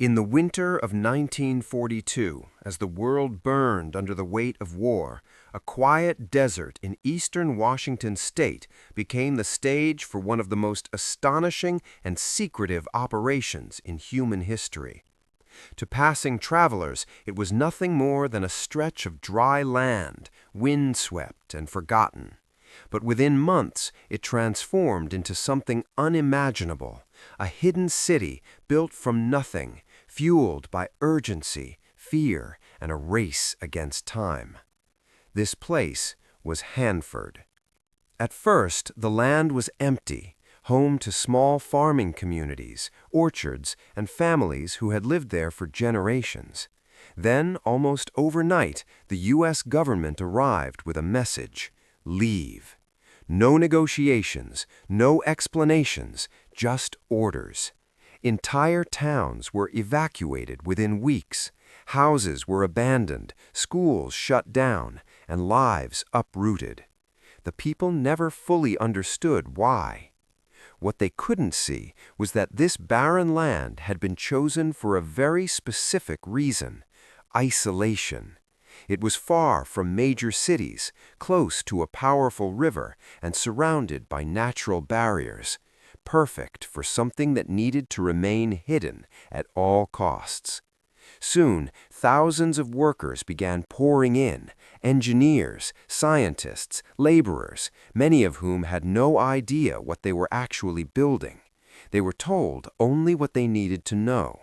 In the winter of 1942, as the world burned under the weight of war, a quiet desert in eastern Washington state became the stage for one of the most astonishing and secretive operations in human history. To passing travelers, it was nothing more than a stretch of dry land, windswept and forgotten. But within months, it transformed into something unimaginable, a hidden city built from nothing, fueled by urgency, fear, and a race against time. This place was Hanford. At first, the land was empty, home to small farming communities, orchards, and families who had lived there for generations. Then, almost overnight, the U.S. government arrived with a message: leave. No negotiations, no explanations, just orders. Entire towns were evacuated within weeks. Houses were abandoned, schools shut down, and lives uprooted. The people never fully understood why. What they couldn't see was that this barren land had been chosen for a very specific reason: isolation. It was far from major cities, close to a powerful river, and surrounded by natural barriers, perfect for something that needed to remain hidden at all costs. Soon, thousands of workers began pouring in: engineers, scientists, laborers, many of whom had no idea what they were actually building. They were told only what they needed to know.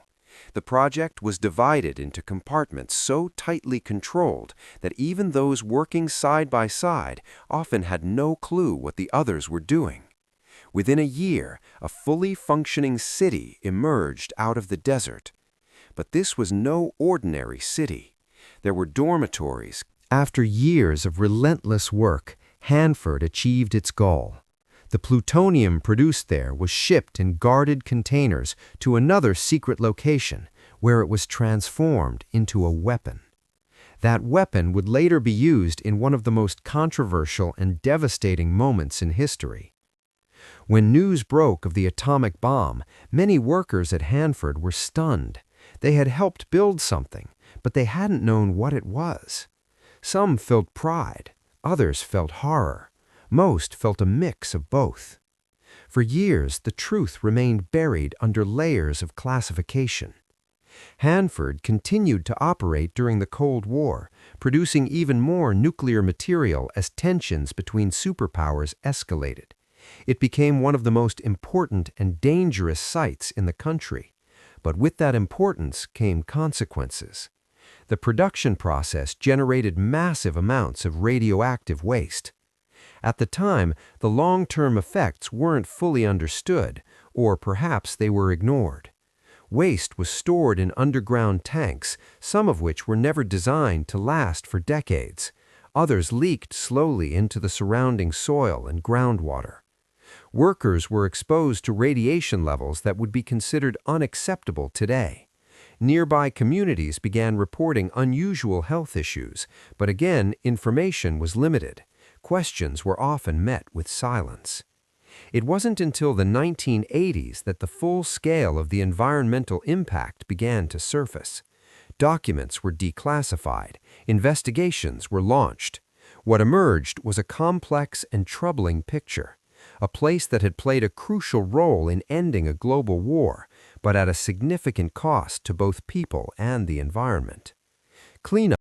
The project was divided into compartments so tightly controlled that even those working side by side often had no clue what the others were doing. Within a year, a fully functioning city emerged out of the desert. But this was no ordinary city. There were dormitories. After years of relentless work, Hanford achieved its goal. The plutonium produced there was shipped in guarded containers to another secret location, where it was transformed into a weapon. That weapon would later be used in one of the most controversial and devastating moments in history. When news broke of the atomic bomb, many workers at Hanford were stunned. They had helped build something, but they hadn't known what it was. Some felt pride, others felt horror. Most felt a mix of both. For years, the truth remained buried under layers of classification. Hanford continued to operate during the Cold War, producing even more nuclear material as tensions between superpowers escalated. It became one of the most important and dangerous sites in the country. But with that importance came consequences. The production process generated massive amounts of radioactive waste. At the time, the long-term effects weren't fully understood, or perhaps they were ignored. Waste was stored in underground tanks, some of which were never designed to last for decades. Others leaked slowly into the surrounding soil and groundwater. Workers were exposed to radiation levels that would be considered unacceptable today. Nearby communities began reporting unusual health issues, but again, information was limited. Questions were often met with silence. It wasn't until the 1980s that the full scale of the environmental impact began to surface. Documents were declassified, investigations were launched. What emerged was a complex and troubling picture. A place that had played a crucial role in ending a global war, but at a significant cost to both people and the environment. Cleanup